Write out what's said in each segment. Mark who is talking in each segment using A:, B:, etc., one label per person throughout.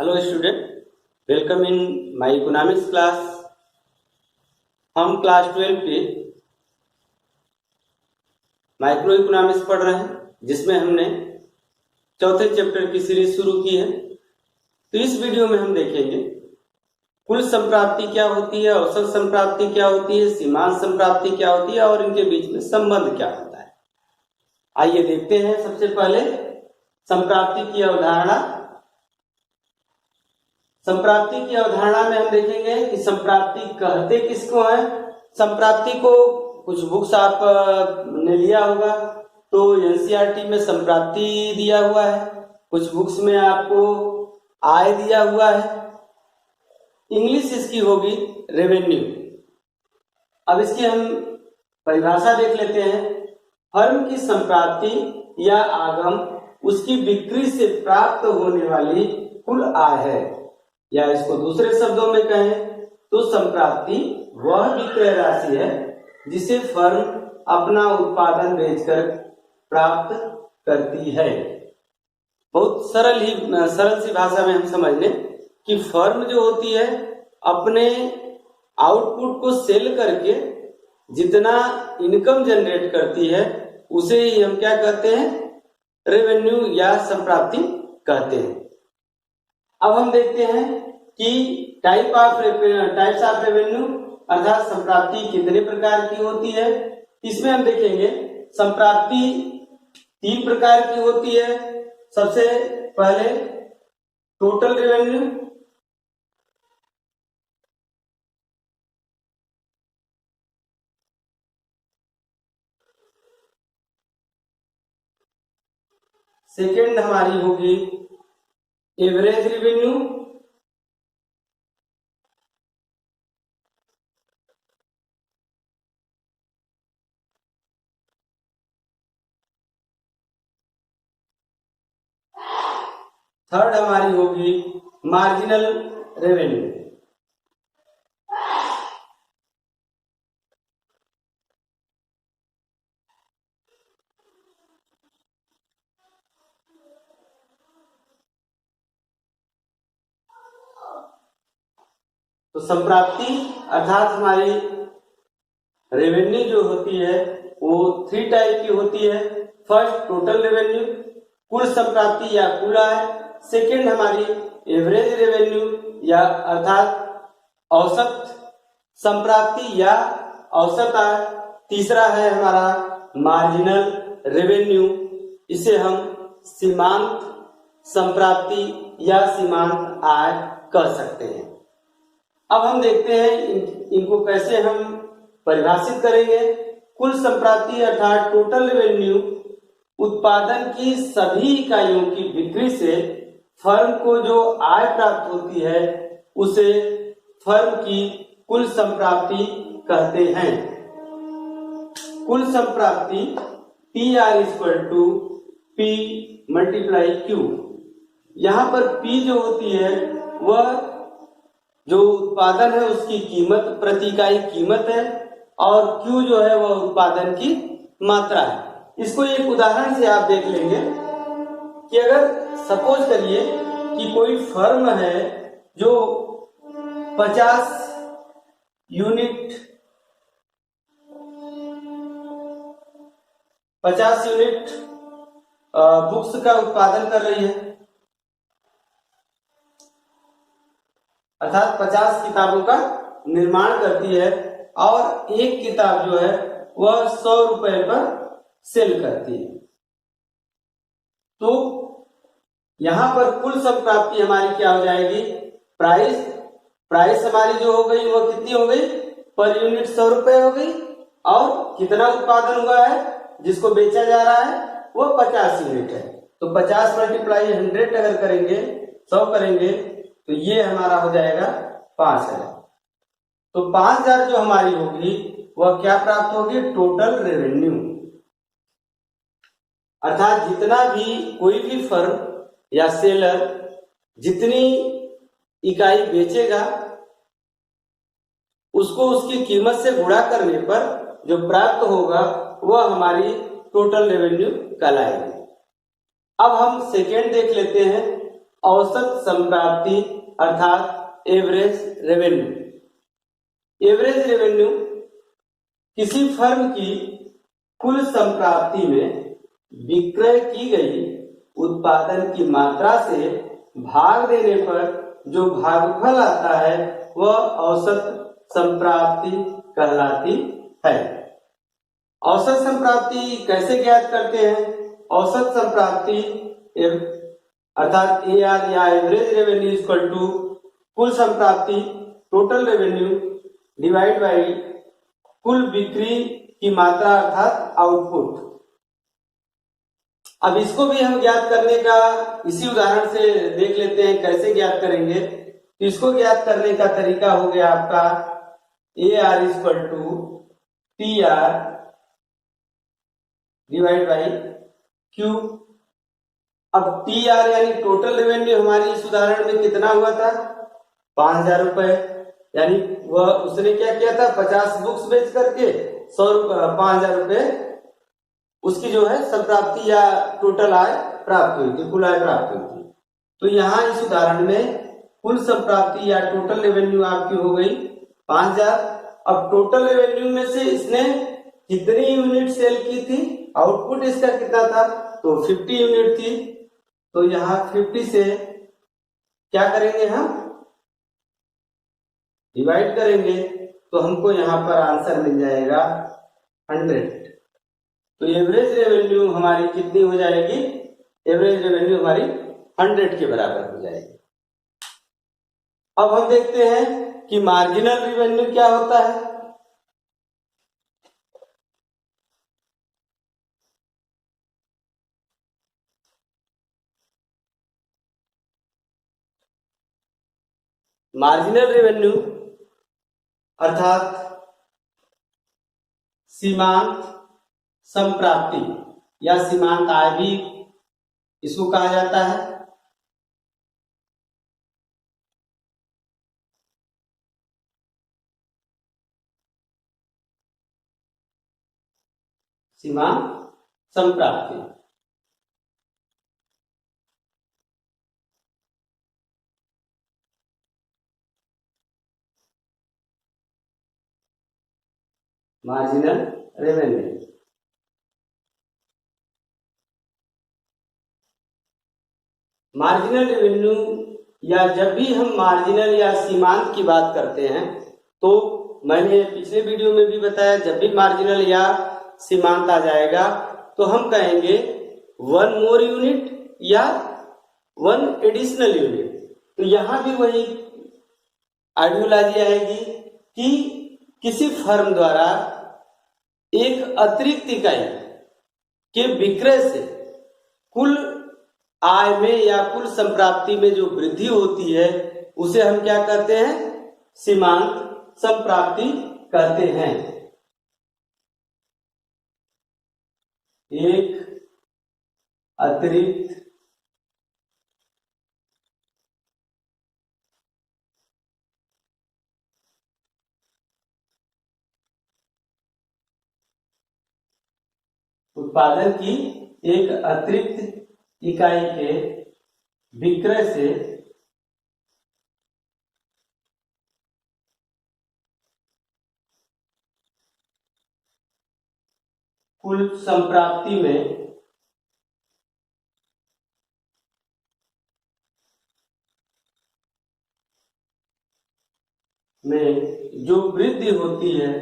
A: Hello student, welcome in my economics class. हम class 12 के micro economics पढ़ रहे हैं, जिसमें हमने चौथे चैप्टर की सीरीज शुरू की है। तो इस वीडियो में हम देखेंगे कुल संप्राप्ति क्या होती है, औसत संप्राप्ति क्या होती है, सीमांत संप्राप्ति क्या होती है और इनके बीच में संबंध क्या होता है। आइए देखते हैं। सबसे पहले संप्राप्ति की अवधारणा। संप्राप्ति की अवधारणा में हम देखेंगे कि संप्राप्ति कहते किसको है। संप्राप्ति को कुछ बुक्स आपने लिया होगा तो एनसीईआरटी में संप्राप्ति दिया हुआ है, कुछ बुक्स में आपको आय दिया हुआ है। इंग्लिश इसकी होगी रेवेन्यू। अब इसकी हम परिभाषा देख लेते हैं। फर्म की संप्राप्ति या आगम उसकी बिक्री से प्राप्त होने वाली कुल आय है, या इसको दूसरे शब्दों में कहें तो संप्राप्ति वह विक्रय राशि है जिसे फर्म अपना उत्पादन बेचकर प्राप्त करती है। बहुत सरल सी भाषा में हम समझ लें कि फर्म जो होती है अपने आउटपुट को सेल करके जितना इनकम जनरेट करती है उसे ही हम क्या कहते हैं, रेवेन्यू या संप्राप्ति कहते हैं। अब हम देखते हैं कि टाइप्स ऑफ रेवेन्यू अर्थात संप्राप्ति कितने प्रकार की होती है। इसमें हम देखेंगे संप्राप्ति 3 प्रकार की होती है। सबसे पहले टोटल रेवेन्यू, सेकेंड हमारी होगी एवरेज रेवेन्यू, थर्ड हमारी होगी मार्जिनल रेवेन्यू। तो संप्राप्ति अर्थात हमारी रेवेन्यू जो होती है वो 3 टाइप की होती है। फर्स्ट टोटल रेवेन्यू, कुल संप्राप्ति या कुल आय। सेकेंड हमारी एवरेज रेवेन्यू या अर्थात औसत संप्राप्ति या औसत आय। तीसरा है हमारा मार्जिनल रेवेन्यू, इसे हम सीमांत संप्राप्ति या सीमांत आय कह सकते हैं। अब हम देखते हैं इनको कैसे हम परिभाषित करेंगे। कुल संप्राप्ति अर्थात टोटल रेवेन्यू उत्पादन की सभी इकाइयों की बिक्री से फर्म को जो आय प्राप्त होती है उसे फर्म की कुल संप्राप्ति कहते हैं। कुल संप्राप्ति PR = P × Q। यहाँ पर P जो होती है वह जो उत्पादन है उसकी कीमत, प्रति इकाई कीमत है, और Q जो है वह उत्पादन की मात्रा है। इसको एक उदाहरण से आप देख लेंगे कि अगर सपोज करिए कि कोई फर्म है जो 50 यूनिट बुक्स का उत्पादन कर रही है, अर्थात 50 किताबों का निर्माण करती है, और एक किताब जो है वह 100 रुपए पर सेल करती है। तो यहां पर कुल संप्राप्ति हमारी क्या हो जाएगी, प्राइस हमारी जो हो गई वो कितनी हो गई, पर यूनिट 100 रुपए हो गई, और कितना उत्पादन हुआ है जिसको बेचा जा रहा है वो 50 यूनिट है। तो 50 × 100 अगर करेंगे, 100 करेंगे तो ये हमारा हो जाएगा 5000। तो 5000 जो हमारी होगी वह क्या प्राप्त होगी, टोटल रेवेन्यू। अर्थात जितना भी कोई भी फर्म या सेलर जितनी इकाई बेचेगा उसको उसकी कीमत से गुणा करने पर जो प्राप्त होगा वह हमारी टोटल रेवेन्यू कहलाएगी। अब हम सेकेंड देख लेते हैं औसत संप्राप्ति अर्थात एवरेज रेवेन्यू। एवरेज रेवेन्यू किसी फर्म की कुल संप्राप्ति में विक्रय की गई उत्पादन की मात्रा से भाग देने पर जो भागफल आता है वह औसत संप्राप्ति कहलाती है। औसत संप्राप्ति कैसे ज्ञात करते हैं? औसत संप्राप्ति अर्थात AR या एवरेज रेवेन्यू इक्वल टू कुल संप्राप्ति टोटल रेवेन्यू डिवाइड बाई कुल बिक्री की मात्रा अर्थात आउटपुट। अब इसको भी हम ज्ञात करने का इसी उदाहरण से देख लेते हैं कैसे ज्ञात करेंगे। तो इसको ज्ञात करने का तरीका हो गया आपका AR equal to TR divide by Q। अब TR यानी टोटल रेवेन्यू हमारी इस उदाहरण में कितना हुआ था? 5,000 रुपए। यानी वह उसने क्या किया था? 50 बुक्स बेच करके 5,000 रुपए उसकी जो है संप्राप्ति या टोटल आय प्राप्त हुई थी, कुल आय प्राप्त हुई थी। तो यहाँ इस उदाहरण में कुल संप्राप्ति या टोटल रेवेन्यू आपकी हो गई 5,000। अब टोटल रेवेन्यू में से इसने कितनी यूनिट सेल की थी? आउटपुट इसका कितना था? तो 50 यूनिट थी। तो यहाँ 50 से क्या करेंगे? हम डिवाइड करेंगे तो हमको यहाँ पर आंसर मिल जाएगा 100। तो एवरेज रेवेन्यू हमारी कितनी हो जाएगी? एवरेज रेवेन्यू हमारी 100 के बराबर हो जाएगी। अब हम देखते हैं कि मार्जिनल रेवेन्यू क्या होता है। मार्जिनल रेवेन्यू अर्थात सीमांत संप्राप्ति या सीमांत आय भी इसको कहा जाता है। सीमांत संप्राप्ति। मार्जिनल रेवेन्यू मार्जिनल रेवेन्यू या जब भी हम मार्जिनल या सीमांत की बात करते हैं तो मैंने पिछले वीडियो में भी बताया, जब भी मार्जिनल या सीमांत आ जाएगा तो हम कहेंगे 1 मोर यूनिट या 1 एडिशनल यूनिट। तो यहां भी वही आइडियोलॉजी आएगी कि किसी फर्म द्वारा एक अतिरिक्त इकाई के विक्रय से कुल आय में या कुल संप्राप्ति में जो वृद्धि होती है उसे हम क्या कहते हैं? सीमांत संप्राप्ति कहते हैं। एक अतिरिक्त उत्पादन की एक अतिरिक्त इकाई के विक्रय से कुल संप्राप्ति में जो वृद्धि होती है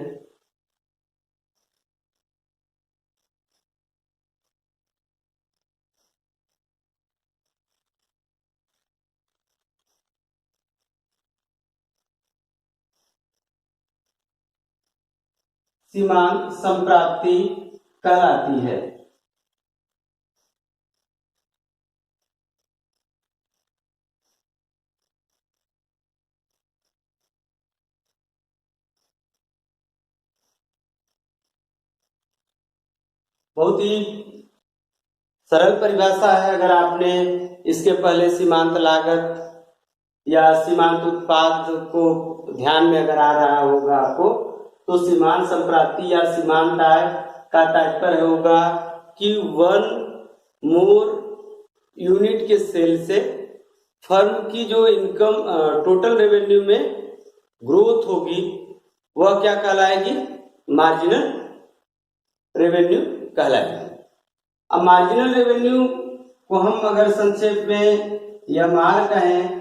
A: सीमांत संप्राप्ति कहलाती है। बहुत ही सरल परिभाषा है। अगर आपने इसके पहले सीमांत लागत या सीमांत उत्पाद को ध्यान में अगर आ रहा होगा आपको, तो सीमांत संप्राप्ति या सीमांत आय का तात्पर्य होगा कि 1 मोर यूनिट के सेल से फर्म की जो इनकम टोटल रेवेन्यू में ग्रोथ होगी वह क्या कहलाएगी? मार्जिनल रेवेन्यू कहलाएगी। अब मार्जिनल रेवेन्यू को हम अगर संक्षेप में एमआर कहें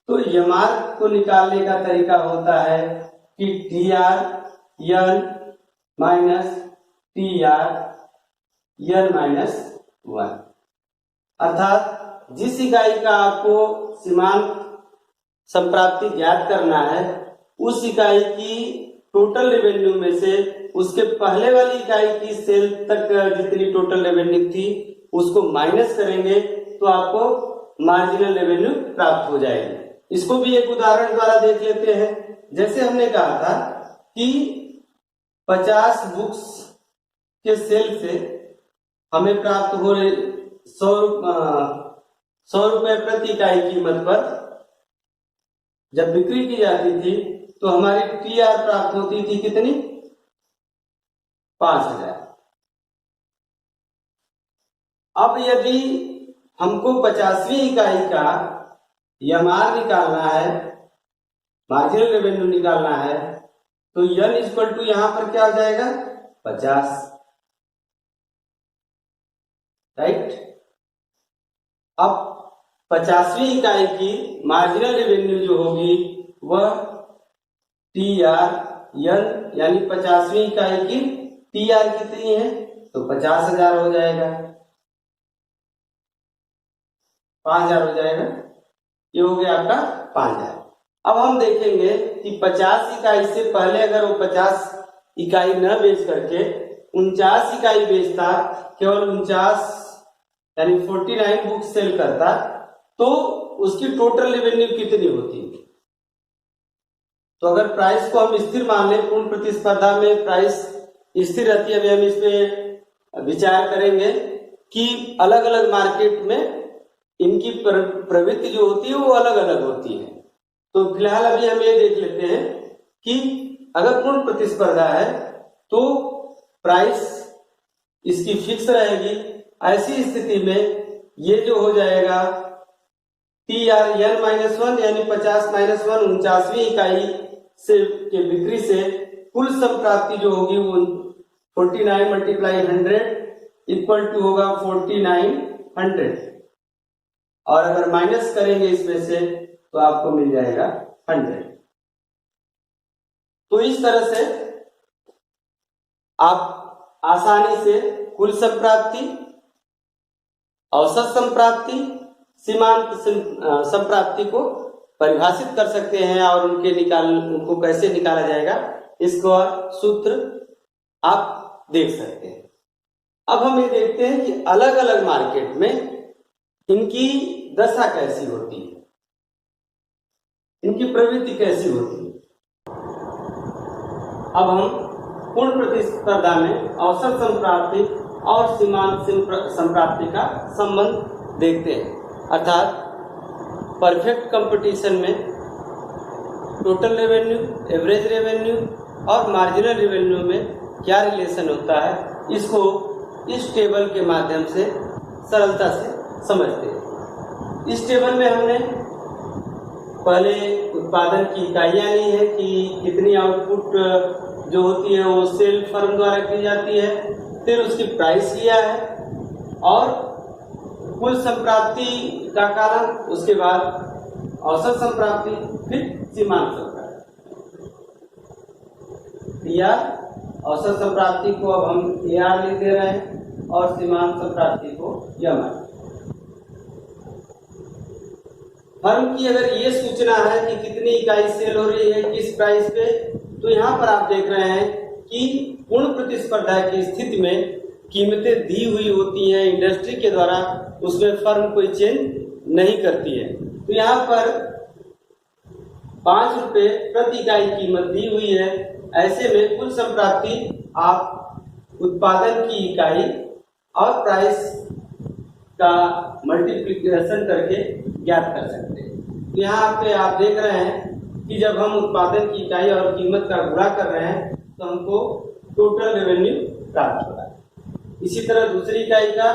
A: तो एमआर को निकालने का तरीका होता है कि TR N minus TR N minus 1, अर्थात जिस इकाई का आपको सीमांत संप्राप्ति ज्ञात करना है उस इकाई की टोटल रेवेन्यू में से उसके पहले वाली इकाई की सेल तक जितनी टोटल रेवेन्यू थी उसको माइनस करेंगे तो आपको मार्जिनल रेवेन्यू प्राप्त हो जाएगी। इसको भी एक उदाहरण द्वारा देख लेते हैं। जैसे हमने कहा था कि 50 बुक्स के सेल से हमें प्राप्त हो रहे 100 रुपए प्रति इकाई कीमत पर जब बिक्री की जाती थी तो हमारी टीआर प्राप्त होती थी कितनी? 5000। अब यदि हमको 50वीं इकाई का एमआर निकालना है, मार्जिनल रेवेन्यू निकालना है, तो एन इक्वल टू यहां पर क्या हो जाएगा? 50, राइट। अब 50वीं इकाई की मार्जिनल रेवेन्यू जो होगी वह टीआर एन यानी 50वीं इकाई की टीआर कितनी है? तो 50,000 हो जाएगा, 5,000 हो जाएगा। ये हो गया आपका 5,000। अब हम देखेंगे कि 50 इकाई से पहले अगर वो 50 इकाई न बेच करके 49 इकाई बेचता, केवल 49 यानी 49 बुक सेल करता, तो उसकी टोटल रेवेन्यू कितनी होती? तो अगर प्राइस को हम स्थिर मान लें, पूर्ण प्रतिस्पर्धा में प्राइस स्थिर रहती है। अभी हम इस पे विचार करेंगे कि अलग अलग मार्केट में इनकी प्रवृत्ति जो होती है वो अलग अलग होती है। तो फिलहाल अभी हम ये देख लेते हैं कि अगर पूर्ण प्रतिस्पर्धा है तो प्राइस इसकी फिक्स रहेगी। ऐसी स्थिति में ये जो हो जाएगा टीआर एन माइनस 1 यानी 50 माइनस 1 49वीं इकाई से के बिक्री से कुल संप्राप्ति जो होगी वो 49 मल्टीप्लाई 100 इक्वल टू होगा 4900, और अगर माइनस करेंगे इसमें से तो आपको मिल जाएगा 100। तो इस तरह से आप आसानी से कुल संप्राप्ति, औसत संप्राप्ति, सीमांत संप्राप्ति को परिभाषित कर सकते हैं और उनको कैसे निकाला जाएगा इसका सूत्र आप देख सकते हैं। अब हम ये देखते हैं कि अलग अलग मार्केट में इनकी दशा कैसी होती है, इनकी प्रवृत्ति कैसी होती है। अब हम पूर्ण प्रतिस्पर्धा में औसत संप्राप्ति और सीमांत संप्राप्ति का संबंध देखते हैं। अर्थात परफेक्ट कंपटीशन में टोटल रेवेन्यू, एवरेज रेवेन्यू और मार्जिनल रेवेन्यू में क्या रिलेशन होता है, इसको इस टेबल के माध्यम से सरलता से समझते हैं। इस टेबल में हमने पहले उत्पादन की इकाइयां ली है कि कितनी आउटपुट जो होती है वो सेल फर्म द्वारा की जाती है, फिर उसकी प्राइस लिया है और कुल संप्राप्ति का कारण, उसके बाद औसत संप्राप्ति, फिर सीमांत संप्राप्ति। टीआर औसत संप्राप्ति को अब हम एआर लिख दे रहे हैं और सीमांत संप्राप्ति को एमआर। फर्म की अगर ये सूचना है कि कितनी इकाई सेल हो रही है किस प्राइस पे, तो यहाँ पर आप देख रहे हैं कि पूर्ण प्रतिस्पर्धा की स्थिति में कीमतें दी हुई होती हैं इंडस्ट्री के द्वारा, उसमें फर्म कोई चेंज नहीं करती है। तो यहाँ पर 5 रुपए प्रति इकाई कीमत दी हुई है। ऐसे में कुल संप्राप्ति आप उत्पादन की इकाई और प्राइस का मल्टीप्लिकेशन करके ज्ञात कर सकते हैं। तो यहाँ पे आप देख रहे हैं कि जब हम उत्पादन की इकाई और कीमत का गुणा कर रहे हैं तो हमको टोटल रेवेन्यू प्राप्त हो रहा है। इसी तरह दूसरी इकाई का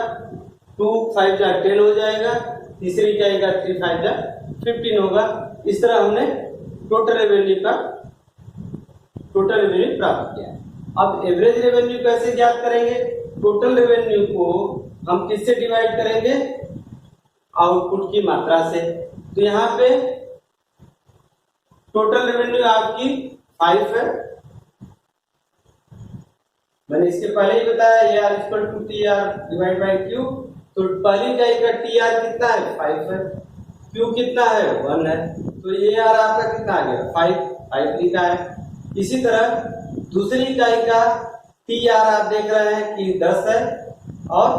A: 2 5 10 हो जाएगा, तीसरी इकाई का 3 5 15 होगा। इस तरह हमने टोटल रेवेन्यू प्राप्त किया। अब एवरेज रेवेन्यू कैसे ज्ञात करेंगे? टोटल रेवेन्यू को हम किससे डिवाइड करेंगे? आउटपुट की मात्रा से। तो यहाँ पे टोटल रेवेन्यू आपकी 5 है। मैंने इसके पहले ही बताया AR equal to TR divide by Q। तो पहली इकाई का TR कितना है? 5 है। Q कितना है? 1 है। तो AR आपका कितना आ गया? 5 लिखा है। इसी तरह दूसरी इकाई का TR आप देख रहे हैं कि 10 है और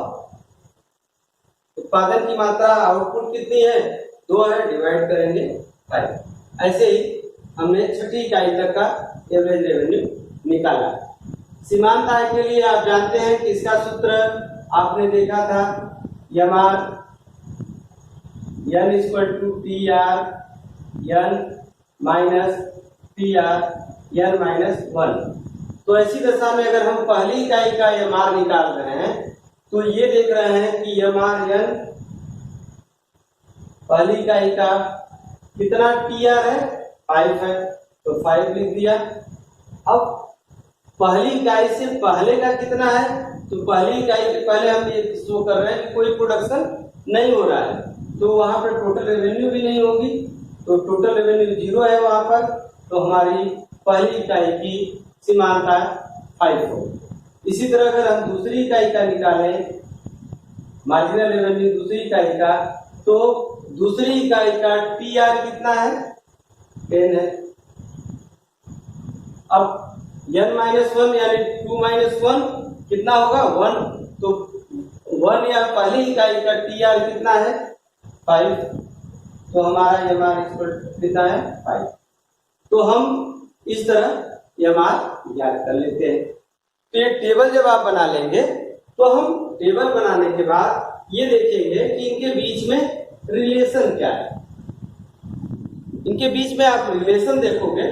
A: उत्पादन की मात्रा आउटपुट कितनी है? 2 है, डिवाइड करेंगे 5। ऐसे ही हमने छठी इकाई तक का एवरेज रेवेन्यू निकाला। सीमांत आय के लिए आप जानते हैं कि इसका सूत्र आपने देखा था, MR N equal to TR N minus TR N minus 1। तो ऐसी दशा में अगर हम पहली इकाई का MR निकाल रहे हैं तो ये देख रहे हैं कि MR N पहली इकाई का कितना TR है? 5 है, तो 5 लिख दिया। अब पहली इकाई से पहले का कितना है? तो पहली इकाई के पहले हम ये शो कर रहे हैं कि कोई प्रोडक्शन नहीं हो रहा है, तो वहां पर टोटल रेवेन्यू भी नहीं होगी। तो टोटल रेवेन्यू 0 है वहां पर। तो हमारी पहली इकाई की सीमांत आय 5 होगी। इसी तरह अगर हम दूसरी इकाई का निकालें, मार्जिनल रेवेन्यू दूसरी इकाई का, तो दूसरी इकाई का TR कितना है? 10 है। अब N-1 यानी 2-1 कितना होगा? 1। तो 1 या पहली इकाई का TR कितना है? 5। तो हमारा MR इक्वल कितना है? 5। तो हम इस तरह MR ज्ञात कर लेते हैं। तो ये टेबल जब आप बना लेंगे तो हम टेबल बनाने के बाद ये देखेंगे कि इनके बीच में रिलेशन क्या है। इनके बीच में आप रिलेशन देखोगे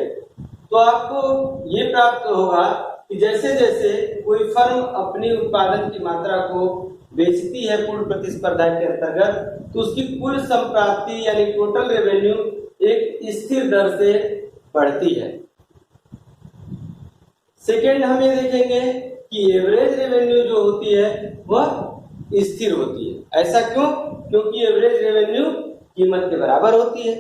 A: तो आपको ये प्राप्त होगा कि जैसे जैसे कोई फर्म अपनी उत्पादन की मात्रा को बेचती है पूर्ण प्रतिस्पर्धा के अंतर्गत, तो उसकी कुल संप्राप्ति यानी टोटल रेवेन्यू एक स्थिर दर से बढ़ती है। सेकेंड हम ये देखेंगे कि एवरेज रेवेन्यू जो होती है वह स्थिर होती है। ऐसा क्यों? क्योंकि एवरेज रेवेन्यू कीमत के बराबर होती है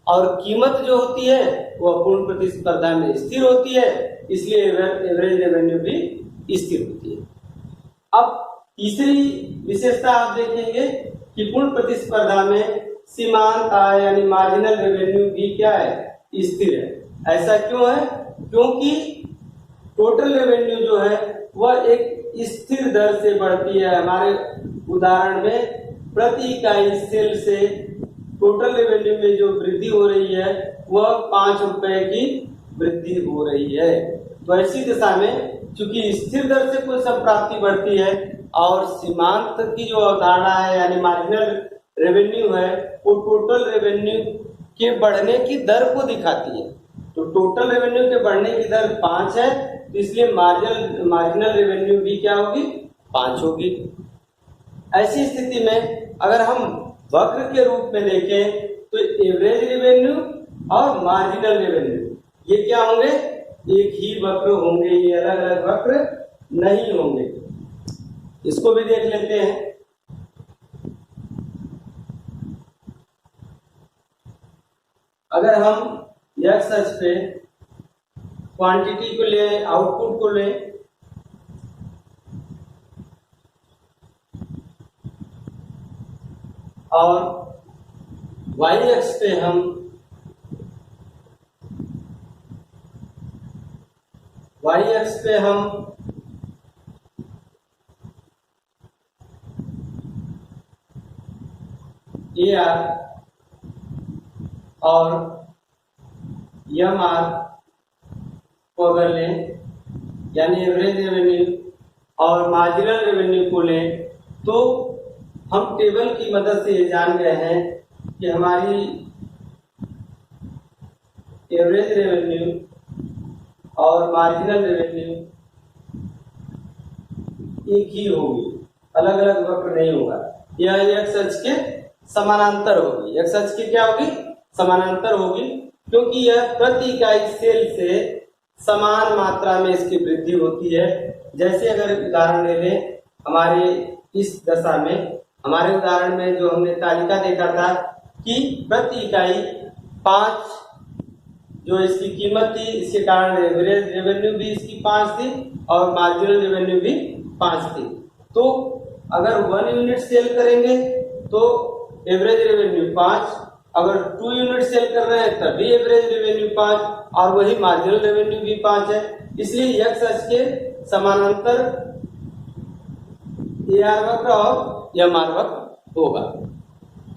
A: और कीमत जो होती है वह पूर्ण प्रतिस्पर्धा में स्थिर होती है, इसलिए एवरेज रेवेन्यू भी स्थिर होती है। अब तीसरी विशेषता आप देखेंगे कि पूर्ण प्रतिस्पर्धा में सीमांत आय यानी मार्जिनल रेवेन्यू भी क्या है? स्थिर है। ऐसा क्यों है? क्योंकि टोटल रेवेन्यू जो है वह एक स्थिर दर से बढ़ती है। हमारे उदाहरण में प्रति इकाई सेल से टोटल रेवेन्यू में जो वृद्धि हो रही है वह 5 रुपए की वृद्धि हो रही है। तो ऐसी दिशा में चूंकि स्थिर दर से कुल संप्राप्ति बढ़ती है और सीमांत की जो अवधारणा है यानी मार्जिनल रेवेन्यू है वो टोटल रेवेन्यू के बढ़ने की दर को दिखाती है। तो टोटल रेवेन्यू के बढ़ने की दर 5 है, तो इसलिए मार्जिनल रेवेन्यू भी क्या होगी? 5 होगी। ऐसी स्थिति में अगर हम वक्र के रूप में देखें तो एवरेज रेवेन्यू और मार्जिनल रेवेन्यू ये क्या होंगे? एक ही वक्र होंगे, ये अलग अलग वक्र नहीं होंगे। इसको भी देख लेते हैं। अगर हम x अक्ष पे क्वांटिटी को ले, आउटपुट को ले, और y अक्ष पे हम AR और MR को अगर लें यानी एवरेज रेवेन्यू और मार्जिनल रेवेन्यू को लें, तो हम टेबल की मदद से ये जान गए हैं कि हमारी एवरेज रेवेन्यू और मार्जिनल रेवेन्यू एक ही होगी, अलग अलग वक्र नहीं होगा। यह x अक्ष के समानांतर होगी। x अक्ष की क्या होगी? समानांतर होगी, क्योंकि यह प्रति इकाई सेल से समान मात्रा में इसकी वृद्धि होती है। जैसे अगर उदाहरण ले लें, हमारे इस दशा में, हमारे उदाहरण में जो हमने तालिका देखा था कि प्रति इकाई 5 जो इसकी कीमत थी, इसके कारण एवरेज रेवेन्यू भी इसकी 5 थी और मार्जिनल रेवेन्यू भी 5 थी। तो अगर 1 यूनिट सेल करेंगे तो एवरेज रेवेन्यू 5, अगर 2 यूनिट सेल कर रहे हैं तब भी एवरेज रेवेन्यू 5 और वही मार्जिनल रेवेन्यू भी 5 है। इसलिए x अक्ष के समानांतर AR वक्र और MR वक्र होगा।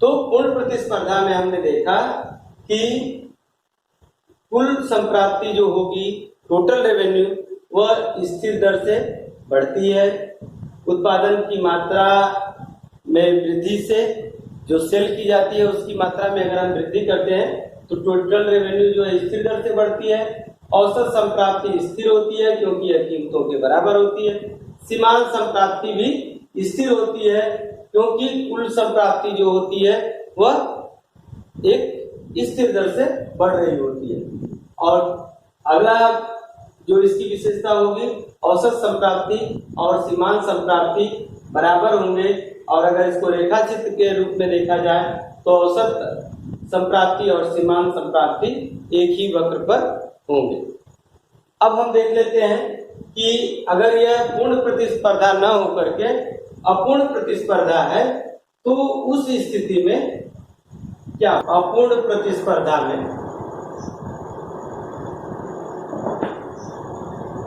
A: तो पूर्ण प्रतिस्पर्धा में हमने देखा कि कुल संप्राप्ति जो होगी, टोटल रेवेन्यू, वह स्थिर दर से बढ़ती है। उत्पादन की मात्रा में वृद्धि से जो सेल की जाती है उसकी मात्रा में अगर हम वृद्धि करते हैं तो टोटल रेवेन्यू जो है स्थिर दर से बढ़ती है। औसत संप्राप्ति स्थिर होती है क्योंकि यह कीमतों के बराबर होती है। सीमांत संप्राप्ति भी स्थिर होती है क्योंकि कुल संप्राप्ति जो होती है वह एक स्थिर दर से बढ़ रही होती है। और अगला जो इसकी विशेषता होगी, औसत संप्राप्ति और सीमांत संप्राप्ति बराबर होंगे। और अगर इसको रेखा चित्र के रूप में देखा जाए तो औसत संप्राप्ति और सीमांत संप्राप्ति एक ही वक्र पर होंगे। अब हम देख लेते हैं कि अगर यह पूर्ण प्रतिस्पर्धा न होकर के अपूर्ण प्रतिस्पर्धा है तो उस स्थिति में क्या, अपूर्ण प्रतिस्पर्धा में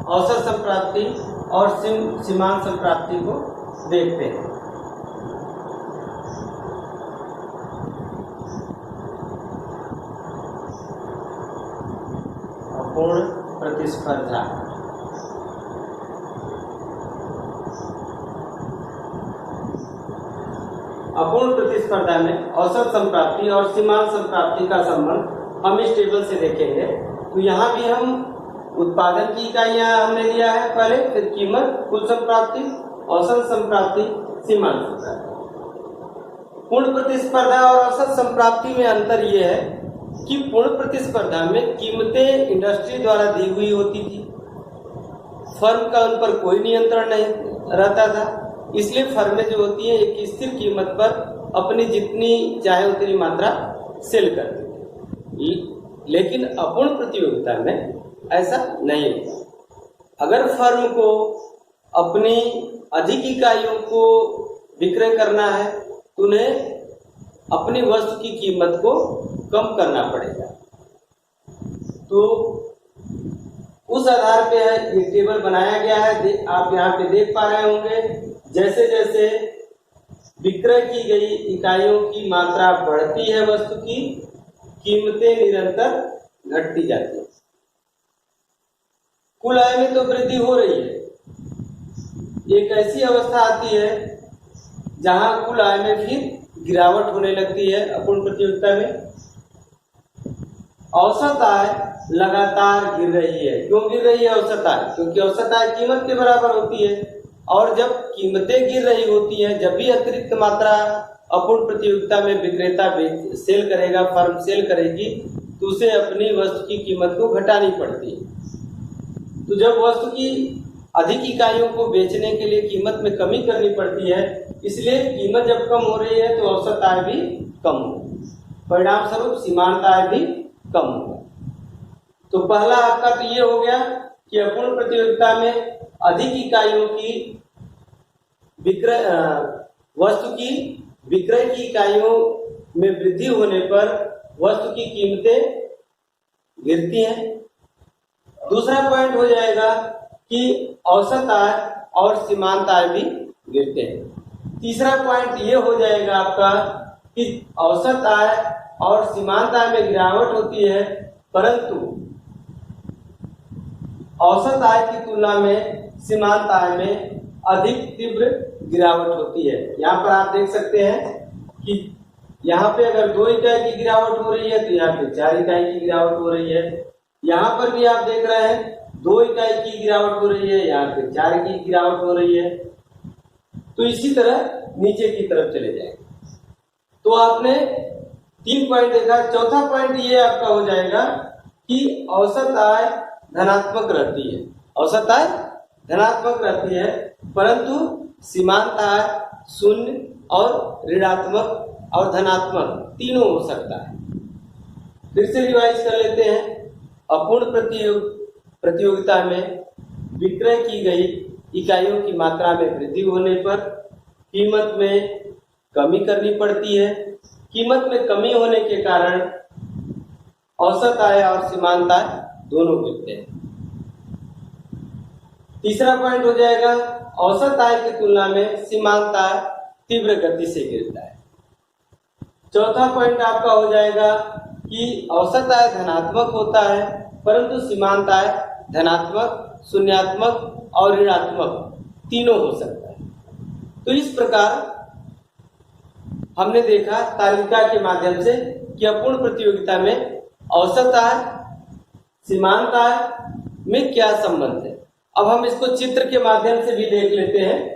A: औसत संप्राप्ति और सीमांत संप्राप्ति को देखते हैं। अपूर्ण प्रतिस्पर्धा, अपूर्ण प्रतिस्पर्धा में औसत संप्राप्ति और सीमांत संप्राप्ति का संबंध हम इस टेबल से देखेंगे। तो यहाँ भी हम उत्पादन की इकाइयां हमने लिया है पहले, फिर कीमत, कुल संप्राप्ति, औसत संप्राप्ति, सीमांत संप्राप्ति। पूर्ण प्रतिस्पर्धा और औसत संप्राप्ति में अंतर यह है कि पूर्ण प्रतिस्पर्धा में कीमतें इंडस्ट्री द्वारा दी हुई होती थी, फर्म का उन पर कोई नियंत्रण नहीं रहता था। इसलिए फर्में जो होती है एक स्थिर कीमत पर अपनी जितनी चाहे उतनी मात्रा सेल करती थी। लेकिन अपूर्ण प्रतियोगिता में ऐसा नहीं होता। अगर फर्म को अपनी अधिक इकाइयों को विक्रय करना है तो उन्हें अपनी वस्तु की कीमत को कम करना पड़ेगा। तो उस आधार पे ये टेबल बनाया गया है। आप यहाँ पे देख पा रहे होंगे, जैसे जैसे विक्रय की गई इकाइयों की मात्रा बढ़ती है वस्तु की, कीमतें निरंतर घटती जाती है। कुल आय में तो वृद्धि हो रही है। एक ऐसी अवस्था आती है जहां कुल आय में फिर गिरावट होने लगती है। अपूर्ण प्रतियोगिता में औसत आय लगातार गिर रही है। क्यों गिर रही है औसत आय? क्योंकि औसत आय कीमत के बराबर होती है और जब कीमतें गिर रही होती हैं, जब भी अतिरिक्त मात्रा अपूर्ण प्रतियोगिता में विक्रेता सेल करेगा, फर्म सेल करेगी, तो उसे अपनी वस्तु की कीमत को घटानी पड़ती है। तो जब वस्तु की अधिक इकाइयों को बेचने के लिए कीमत में कमी करनी पड़ती है, इसलिए कीमत जब कम हो रही है तो औसत आय भी कम होगी, परिणाम स्वरूप सीमांत आय भी कम होगा। तो पहला आपका तो ये हो गया कि अपूर्ण प्रतियोगिता में अधिक इकाइयों की विक्रय, वस्तु की विक्रय की इकाइयों में वृद्धि होने पर वस्तु की कीमतें गिरती हैं। दूसरा पॉइंट हो जाएगा कि औसत आय और सीमांत आय भी गिरते हैं। तीसरा पॉइंट ये हो जाएगा आपका कि औसत आय और सीमांत आय में गिरावट होती है, परंतु औसत आय की तुलना में सीमांत आय में अधिक तीव्र गिरावट होती है। यहाँ पर आप देख सकते हैं कि यहाँ पे अगर 2 इकाई की गिरावट हो रही है तो यहाँ पे 4 इकाई की गिरावट हो रही है। यहाँ पर भी आप देख रहे हैं 2 इकाई की गिरावट हो रही है, यहाँ पे 4 की गिरावट हो रही है। तो इसी तरह नीचे की तरफ चले जाएंगे। तो आपने 3 पॉइंट देखा। चौथा पॉइंट ये आपका हो जाएगा कि औसत आय धनात्मक रहती है, औसत आय धनात्मक रहती है, परंतु सीमांत आय शून्य और ऋणात्मक और धनात्मक तीनों हो सकता है। फिर से रिवाइज कर लेते हैं। अपूर्ण प्रतियोगिता में विक्रय की गई इकाइयों की मात्रा में वृद्धि होने पर कीमत में कमी करनी पड़ती है। कीमत में कमी होने के कारण औसत आय और सीमांत आय दोनों गिरते हैं। तीसरा पॉइंट हो जाएगा, औसत आय की तुलना में सीमांत आय तीव्र गति से गिरता है। चौथा पॉइंट आपका हो जाएगा कि औसत आय धनात्मक होता है, परंतु सीमांत आय धनात्मक, शून्यात्मक और ऋणात्मक तीनों हो सकता है। तो इस प्रकार हमने देखा तालिका के माध्यम से कि अपूर्ण प्रतियोगिता में औसत आय सीमांत आय में क्या संबंध है। अब हम इसको चित्र के माध्यम से भी देख लेते हैं।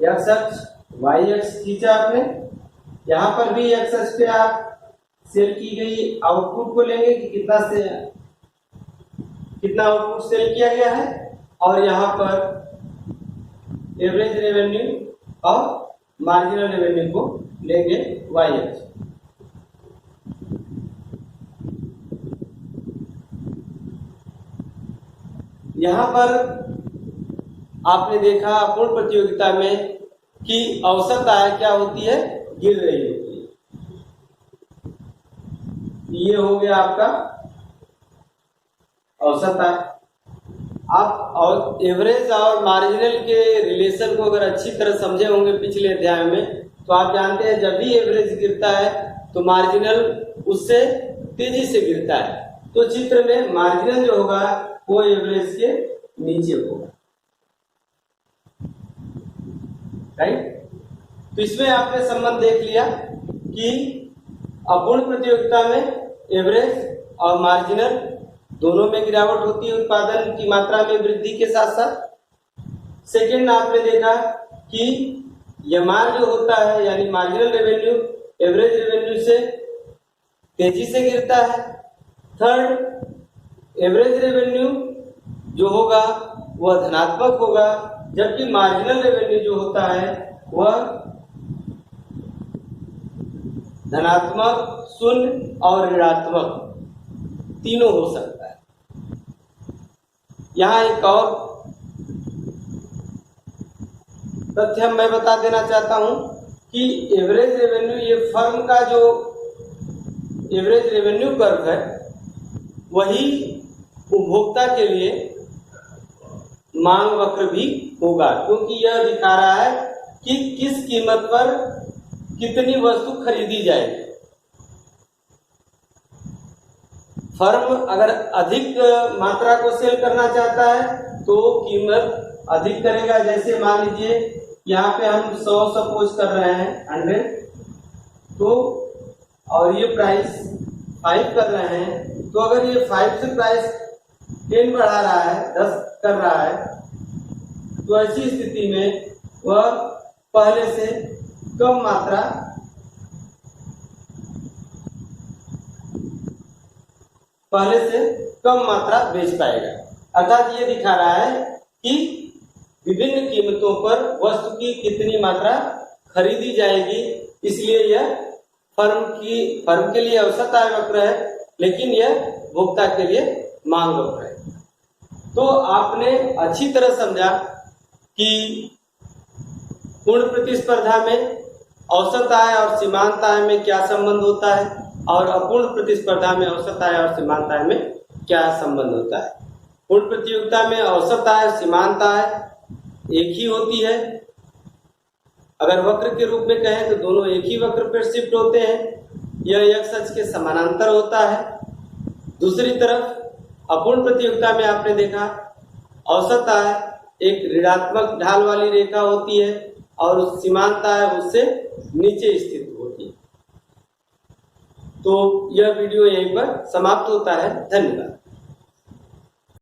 A: एक्स अक्ष वाई अक्ष खींचा आपने, यहाँ पर भी एक्स अक्ष पे आप सेल की गई आउटपुट को लेंगे कि कितना आउटपुट सेल किया गया है, और यहाँ पर एवरेज रेवेन्यू और मार्जिनल रेवेन्यू को लेंगे वाई अक्ष। यहाँ पर आपने देखा अपूर्ण प्रतियोगिता में कि औसत आय क्या होती है, गिर रही होती है। ये हो गया आपका औसत आय। आप और एवरेज और मार्जिनल के रिलेशन को अगर अच्छी तरह समझे होंगे पिछले अध्याय में, तो आप जानते हैं जब भी एवरेज गिरता है तो मार्जिनल उससे तेजी से गिरता है। तो चित्र में मार्जिनल जो होगा वो एवरेज के नीचे होगा, राइट। तो इसमें आपने संबंध देख लिया कि अपूर्ण प्रतियोगिता में एवरेज और मार्जिनल दोनों में गिरावट होती है उत्पादन की मात्रा में वृद्धि के साथ साथ। सेकंड आपने देखा कि एमआर जो होता है यानी मार्जिनल रेवेन्यू एवरेज रेवेन्यू से तेजी से गिरता है। थर्ड, एवरेज रेवेन्यू जो होगा वह धनात्मक होगा, जबकि मार्जिनल रेवेन्यू जो होता है वह धनात्मक, शून्य और ऋणात्मक तीनों हो सकता है। यहाँ एक और तथ्य मैं बता देना चाहता हूं कि एवरेज रेवेन्यू, ये फर्म का जो एवरेज रेवेन्यू कर्व है वही उपभोक्ता के लिए मांग वक्र भी होगा, क्योंकि यह दिखा रहा है कि किस कीमत पर कितनी वस्तु खरीदी जाएगी। फर्म अगर अधिक मात्रा को सेल करना चाहता है तो कीमत अधिक करेगा। जैसे मान लीजिए यहाँ पे हम 100 सपोज कर रहे हैं 100, तो और ये प्राइस 5 कर रहे हैं, तो अगर ये 5 से प्राइस 10 बढ़ा रहा है, 10 कर रहा है, तो ऐसी स्थिति में वह पहले से कम मात्रा बेच पाएगा। अर्थात ये दिखा रहा है कि विभिन्न कीमतों पर वस्तु की कितनी मात्रा खरीदी जाएगी, इसलिए यह फर्म के लिए औसत आय वक्र है, लेकिन यह उपभोक्ता के लिए मांग वक्र है। तो आपने अच्छी तरह समझा कि पूर्ण प्रतिस्पर्धा में औसत आय और सीमांत आय में क्या संबंध होता है, और अपूर्ण प्रतिस्पर्धा में औसत आय और सीमांत आय में क्या संबंध होता है। पूर्ण प्रतियोगिता में औसत आय और सीमांत आय एक ही होती है। अगर वक्र के रूप में कहें तो दोनों एक ही वक्र पर शिफ्ट होते हैं, यह एक्स अक्ष के समानांतर होता है। दूसरी तरफ अपूर्ण प्रतियोगिता में आपने देखा औसत आय एक ऋणात्मक ढाल वाली रेखा होती है और सीमांत आय उससे नीचे स्थित होती है। तो यह वीडियो यहीं पर समाप्त होता है। धन्यवाद।